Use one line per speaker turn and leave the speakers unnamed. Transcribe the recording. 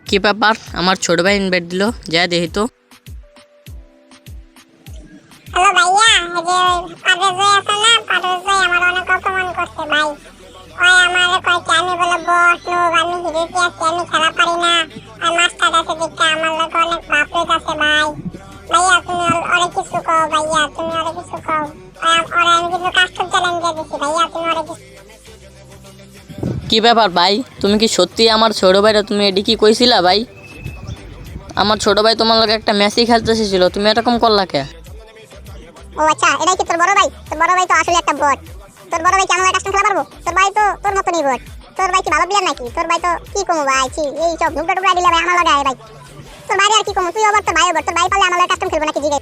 কি ব্যাপার, আমার ছোট ভাই ইনভাইট দিল, যা দেখি তো।
হ্যালো ভাইয়া, এই যে পারভেজ ভাই আছে না, পারভেজ ভাই আমার অনেক অপমান করছে ভাই। ওই আমারে কয় কি আমি বলে বস, নো আমি হিরো কি আছে, আমি খেলা পারি না। আর মাস্টার আছে দেখতে আমার লগে অনেক বাপরে আছে ভাই। ভাইয়া তুমি ওরে কিছু কও, ভাইয়া তুমি ওরে কিছু কও। ওরে আমি কিন্তু কাস্টম চ্যালেঞ্জ দিয়ে দিছি ভাইয়া, তুমি ওরে কিছু।
কি ব্যাপার ভাই, তুমি কি সত্যি আমার ছোট ভাইরা তুমি এডি কি কইছিলা ভাই? আমার ছোট ভাই তোমার লগে একটা ম্যাচই খেলতে এসেছিল, তুমি এরকম করলা কে?
ও আচ্ছা, এটাই কি তোর বড় ভাই? তোর বড় ভাই তো আসলে একটা বট। তোর বড় ভাই কি আমার কাস্টম খেলা পারবো? তোর ভাই তো তোর মতনই বট। তোর ভাই কি ভালো প্লেয়ার নাকি? তোর ভাই তো কি কমু ভাই, ছি এই সব ঢুকটা টুকরা দিলে ভাই আমার লগে আয় ভাই। তোর ভাই আর কি কমু, তুই ওভার, তোর ভাই ওভার, তোর ভাই পারলে আমার লগে কাস্টম খেলবো নাকি জিগাই।